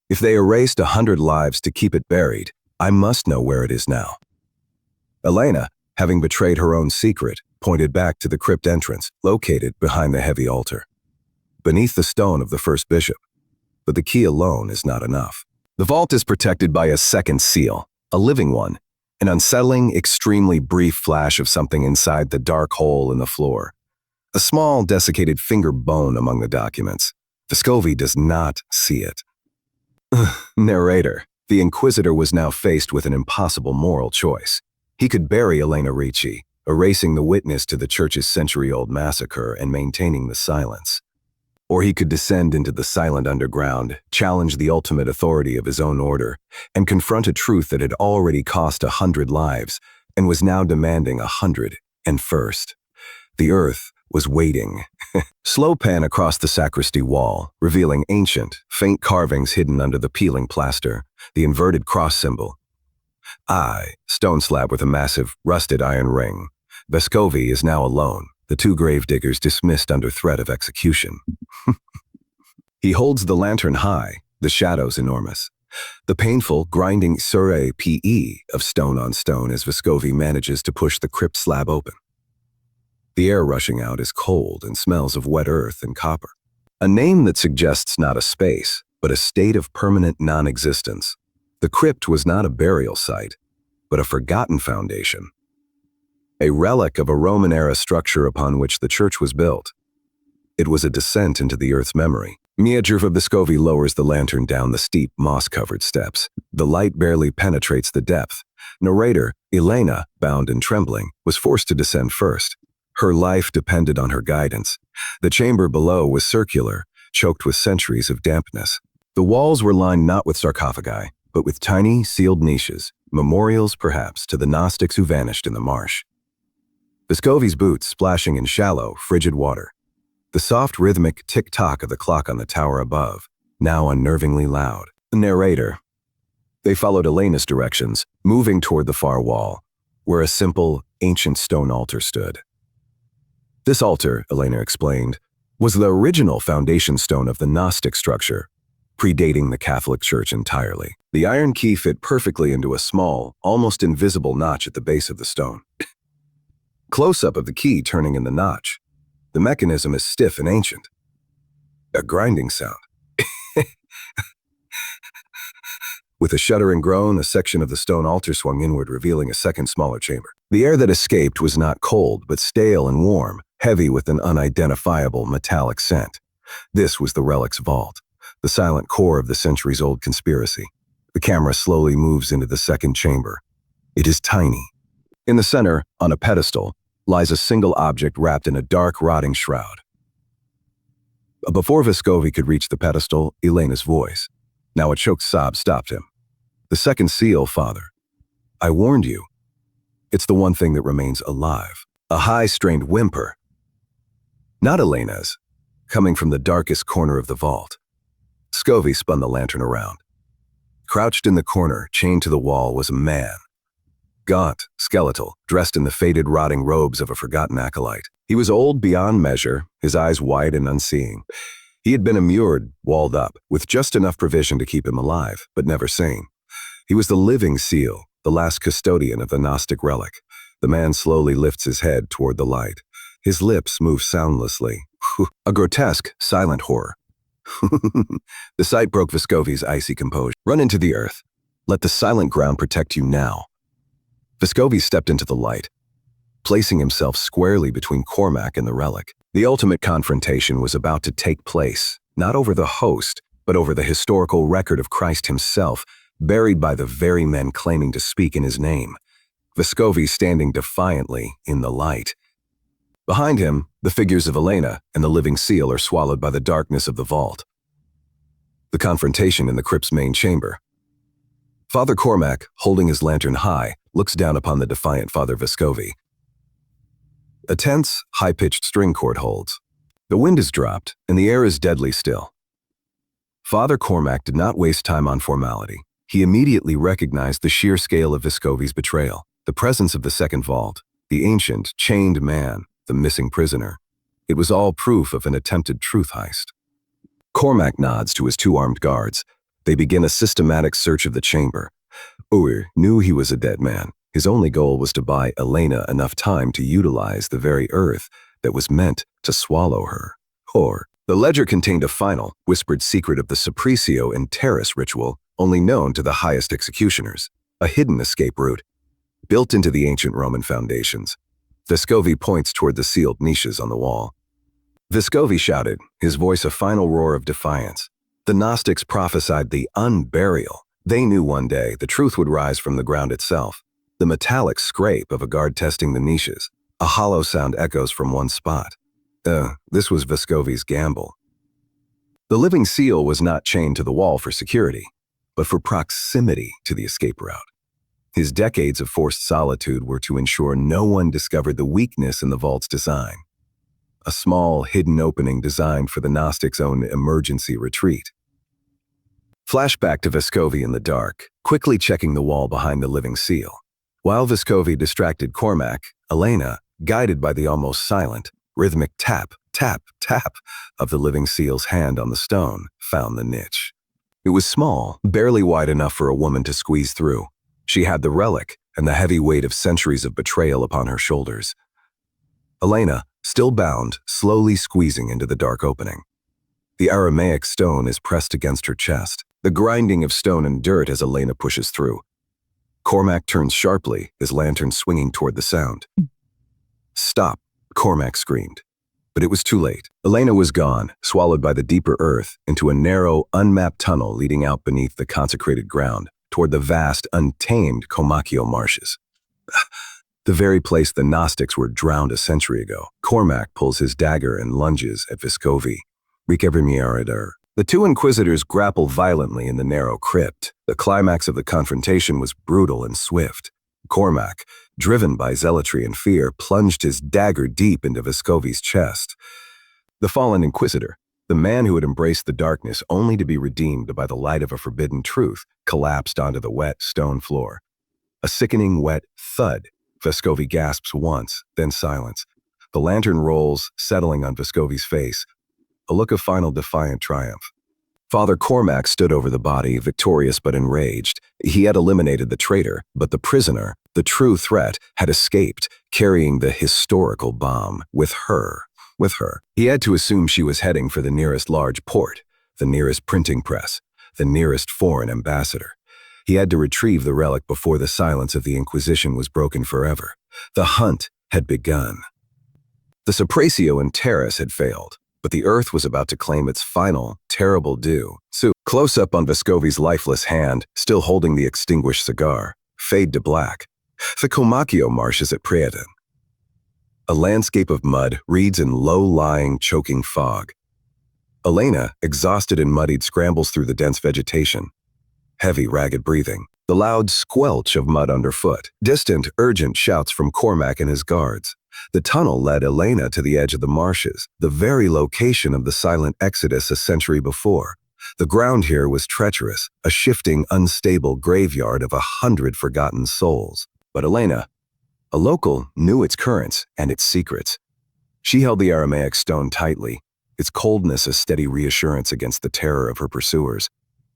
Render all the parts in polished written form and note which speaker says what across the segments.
Speaker 1: If they erased 100 lives to keep it buried, I must know where it is now. Elena, having betrayed her own secret, pointed back to the crypt entrance, located behind the heavy altar, beneath the stone of the first bishop. But the key alone is not enough. The vault is protected by a second seal, a living one, an unsettling, extremely brief flash of something inside the dark hole in the floor. A small, desiccated finger bone among the documents. Vescovi does not see it. Narrator. The Inquisitor was now faced with an impossible moral choice. He could bury Elena Ricci, erasing the witness to the church's century-old massacre and maintaining the silence. Or he could descend into the silent underground, challenge the ultimate authority of his own order, and confront a truth that had already cost 100 lives and was now demanding 101st. The earth was waiting. Slow pan across the sacristy wall, revealing ancient, faint carvings hidden under the peeling plaster, the inverted cross symbol. Stone slab with a massive, rusted iron ring. Vescovi is now alone, the two gravediggers dismissed under threat of execution. He holds the lantern high, the shadows enormous. The painful, grinding surrey of stone on stone as Vescovi manages to push the crypt slab open. The air rushing out is cold and smells of wet earth and copper. A name that suggests not a space, but a state of permanent non-existence. The crypt was not a burial site, but a forgotten foundation. A relic of a Roman-era structure upon which the church was built. It was a descent into the earth's memory. Miajer Vescovi lowers the lantern down the steep, moss-covered steps. The light barely penetrates the depth. Narrator, Elena, bound and trembling, was forced to descend first. Her life depended on her guidance. The chamber below was circular, choked with centuries of dampness. The walls were lined not with sarcophagi, but with tiny, sealed niches, memorials perhaps to the Gnostics who vanished in the marsh. Vescovi's boots splashing in shallow, frigid water. The soft, rhythmic tick-tock of the clock on the tower above, now unnervingly loud. The narrator. They followed Elena's directions, moving toward the far wall, where a simple, ancient stone altar stood. This altar, Elena explained, was the original foundation stone of the Gnostic structure, predating the Catholic Church entirely. The iron key fit perfectly into a small, almost invisible notch at the base of the stone. Close-up of the key turning in the notch. The mechanism is stiff and ancient. A grinding sound. With a shuddering groan, a section of the stone altar swung inward, revealing a second, smaller chamber. The air that escaped was not cold, but stale and warm, heavy with an unidentifiable metallic scent. This was the relic's vault, the silent core of the centuries-old conspiracy. The camera slowly moves into the second chamber. It is tiny. In the center, on a pedestal, lies a single object wrapped in a dark, rotting shroud. Before Vescovi could reach the pedestal, Elena's voice, now a choked sob, stopped him. The second seal, Father. I warned you. It's the one thing that remains alive. A high, strained whimper. Not Elena's, coming from the darkest corner of the vault. Vescovi spun the lantern around. Crouched in the corner, chained to the wall, was a man. Gaunt, skeletal, dressed in the faded, rotting robes of a forgotten acolyte. He was old beyond measure, his eyes wide and unseeing. He had been immured, walled up, with just enough provision to keep him alive, but never sane. He was the living seal, the last custodian of the Gnostic relic. The man slowly lifts his head toward the light. His lips move soundlessly. A grotesque, silent horror. The sight broke Vescovi's icy composure. Run into the earth. Let the silent ground protect you now. Vescovi stepped into the light, placing himself squarely between Cormac and the relic. The ultimate confrontation was about to take place, not over the host, but over the historical record of Christ himself, buried by the very men claiming to speak in his name. Vescovi standing defiantly in the light. Behind him, the figures of Elena and the living seal are swallowed by the darkness of the vault. The confrontation in the crypt's main chamber. Father Cormac, holding his lantern high, looks down upon the defiant Father Vescovi. A tense, high-pitched string chord holds. The wind is dropped, and the air is deadly still. Father Cormac did not waste time on formality. He immediately recognized the sheer scale of Vescovi's betrayal, the presence of the second vault, the ancient, chained man, the missing prisoner. It was all proof of an attempted truth heist. Cormac nods to his two armed guards. They begin a systematic search of the chamber. Ur knew he was a dead man. His only goal was to buy Elena enough time to utilize the very earth that was meant to swallow her. Or, the ledger contained a final, whispered secret of the supplicio in terris ritual, only known to the highest executioners, a hidden escape route, built into the ancient Roman foundations. Vescovi points toward the sealed niches on the wall. Vescovi shouted, his voice a final roar of defiance. The Gnostics prophesied the unburial. They knew one day the truth would rise from the ground itself. The metallic scrape of a guard testing the niches. A hollow sound echoes from one spot. This was Vescovi's gamble. The living seal was not chained to the wall for security, but for proximity to the escape route. His decades of forced solitude were to ensure no one discovered the weakness in the vault's design. A small, hidden opening designed for the Gnostics' own emergency retreat. Flashback to Vescovi in the dark, quickly checking the wall behind the living seal. While Vescovi distracted Cormac, Elena, guided by the almost silent, rhythmic tap, tap, tap of the living seal's hand on the stone, found the niche. It was small, barely wide enough for a woman to squeeze through. She had the relic and the heavy weight of centuries of betrayal upon her shoulders. Elena, still bound, slowly squeezing into the dark opening. The Aramaic stone is pressed against her chest, the grinding of stone and dirt as Elena pushes through. Cormac turns sharply, his lantern swinging toward the sound. "Stop," Cormac screamed. But it was too late. Elena was gone, swallowed by the deeper earth, into a narrow, unmapped tunnel leading out beneath the consecrated ground, toward the vast, untamed Comacchio marshes. The very place the Gnostics were drowned a century ago. Cormac pulls his dagger and lunges at Vescovi. The two inquisitors grapple violently in the narrow crypt. The climax of the confrontation was brutal and swift. Cormac, driven by zealotry and fear, plunged his dagger deep into Vescovi's chest. The fallen inquisitor, the man who had embraced the darkness only to be redeemed by the light of a forbidden truth, collapsed onto the wet stone floor. A sickening wet thud. Vescovi gasps once, then silence. The lantern rolls, settling on Vescovi's face, a look of final defiant triumph. Father Cormac stood over the body, victorious but enraged. He had eliminated the traitor, but the prisoner, the true threat, had escaped, carrying the historical bomb with her. He had to assume she was heading for the nearest large port, the nearest printing press, the nearest foreign ambassador. He had to retrieve the relic before the silence of the Inquisition was broken forever. The hunt had begun. The supplicio in terris had failed, but the earth was about to claim its final, terrible due. So, close up on Vescovi's lifeless hand, still holding the extinguished cigar, fade to black. The Comacchio marshes at Prieden. A landscape of mud reeds in low-lying, choking fog. Elena, exhausted and muddied, scrambles through the dense vegetation. Heavy, ragged breathing. The loud squelch of mud underfoot. Distant, urgent shouts from Cormac and his guards. The tunnel led Elena to the edge of the marshes, the very location of the silent exodus a century before. The ground here was treacherous, a shifting, unstable graveyard of 100 forgotten souls. But Elena, a local, knew its currents and its secrets. She held the Aramaic stone tightly, its coldness a steady reassurance against the terror of her pursuers.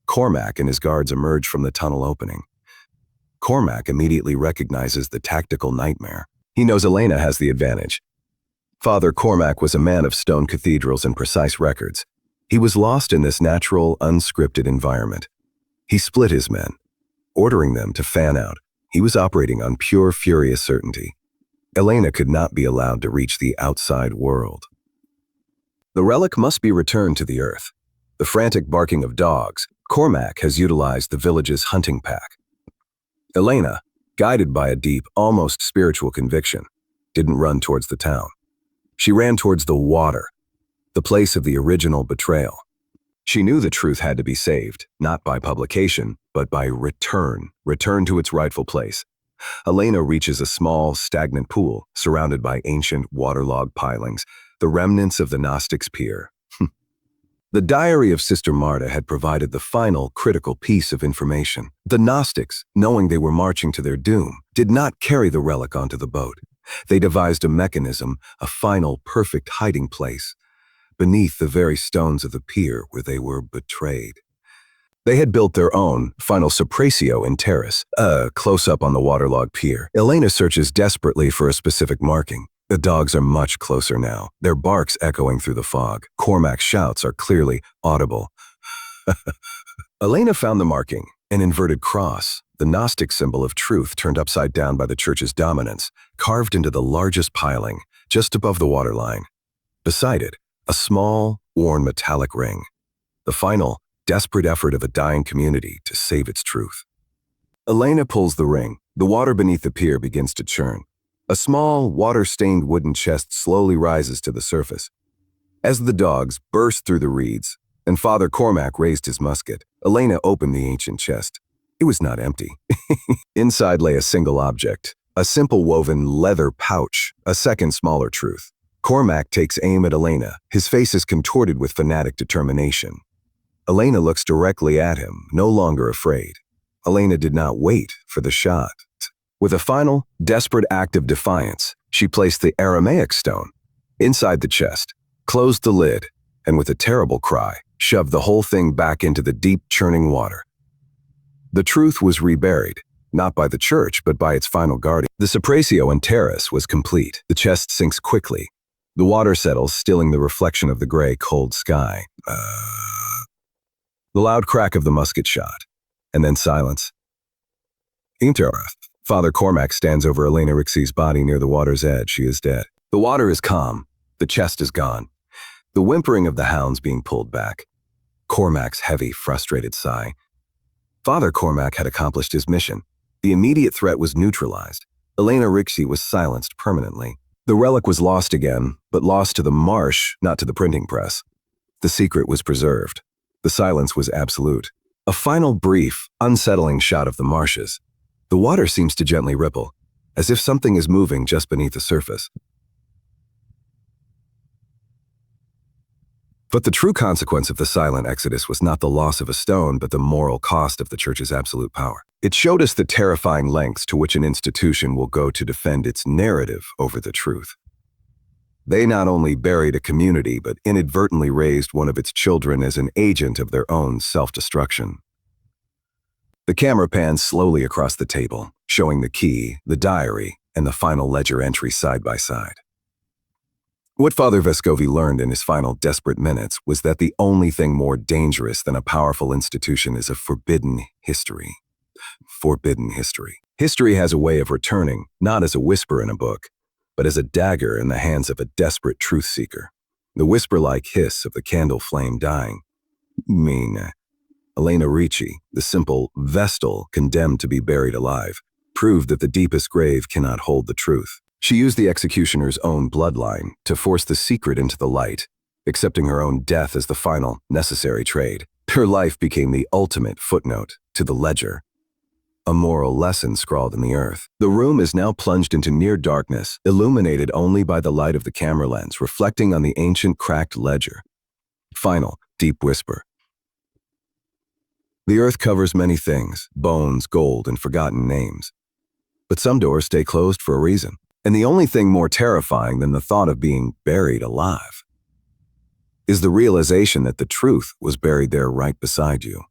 Speaker 1: Cormac and his guards emerge from the tunnel opening. Cormac immediately recognizes the tactical nightmare. He knows Elena has the advantage. Father Cormac was a man of stone cathedrals and precise records. He was lost in this natural, unscripted environment. He split his men, ordering them to fan out. He was operating on pure, furious certainty. Elena could not be allowed to reach the outside world. The relic must be returned to the earth. The frantic barking of dogs, Cormac has utilized the village's hunting pack. Elena, guided by a deep, almost spiritual conviction, didn't run towards the town. She ran towards the water, the place of the original betrayal. She knew the truth had to be saved, not by publication, but by return to its rightful place. Elena reaches a small, stagnant pool surrounded by ancient, waterlogged pilings, the remnants of the Gnostics' pier. The diary of Sister Marta had provided the final, critical piece of information. The Gnostics, knowing they were marching to their doom, did not carry the relic onto the boat. They devised a mechanism, a final, perfect hiding place, beneath the very stones of the pier where they were betrayed. They had built their own final suppresio in terrace, close up on the waterlogged pier. Elena searches desperately for a specific marking. The dogs are much closer now, their barks echoing through the fog. Cormac's shouts are clearly audible. Elena found the marking, an inverted cross, the Gnostic symbol of truth turned upside down by the church's dominance, carved into the largest piling, just above the waterline. Beside it, a small, worn metallic ring. The final, desperate effort of a dying community to save its truth. Elena pulls the ring. The water beneath the pier begins to churn. A small, water-stained wooden chest slowly rises to the surface. As the dogs burst through the reeds, and Father Cormac raised his musket, Elena opened the ancient chest. It was not empty. Inside lay a single object, a simple woven leather pouch, a second smaller truth. Cormac takes aim at Elena. His face is contorted with fanatic determination. Elena looks directly at him, no longer afraid. Elena did not wait for the shot. With a final, desperate act of defiance, she placed the Aramaic stone inside the chest, closed the lid, and with a terrible cry, shoved the whole thing back into the deep, churning water. The truth was reburied, not by the church, but by its final guardian. The suppresio and terrace was complete. The chest sinks quickly. The water settles, stilling the reflection of the gray, cold sky. The loud crack of the musket shot, and then silence. Interrupt. Father Cormac stands over Elena Rixey's body near the water's edge. She is dead. The water is calm. The chest is gone. The whimpering of the hounds being pulled back. Cormac's heavy, frustrated sigh. Father Cormac had accomplished his mission. The immediate threat was neutralized. Elena Rixey was silenced permanently. The relic was lost again, but lost to the marsh, not to the printing press. The secret was preserved. The silence was absolute. A final brief, unsettling shot of the marshes. The water seems to gently ripple, as if something is moving just beneath the surface. But the true consequence of the silent exodus was not the loss of a stone, but the moral cost of the church's absolute power. It showed us the terrifying lengths to which an institution will go to defend its narrative over the truth. They not only buried a community, but inadvertently raised one of its children as an agent of their own self-destruction. The camera pans slowly across the table, showing the key, the diary, and the final ledger entry side by side. What Father Vescovi learned in his final desperate minutes was that the only thing more dangerous than a powerful institution is a forbidden history. Forbidden history. History has a way of returning, not as a whisper in a book, but as a dagger in the hands of a desperate truth seeker. The whisper-like hiss of the candle flame dying. Elena Ricci, the simple Vestal condemned to be buried alive, proved that the deepest grave cannot hold the truth. She used the executioner's own bloodline to force the secret into the light, accepting her own death as the final, necessary trade. Her life became the ultimate footnote to the ledger, a moral lesson scrawled in the earth. The room is now plunged into near darkness, illuminated only by the light of the camera lens, reflecting on the ancient cracked ledger. Final, deep whisper. The earth covers many things, bones, gold, and forgotten names. But some doors stay closed for a reason. And the only thing more terrifying than the thought of being buried alive is the realization that the truth was buried there right beside you.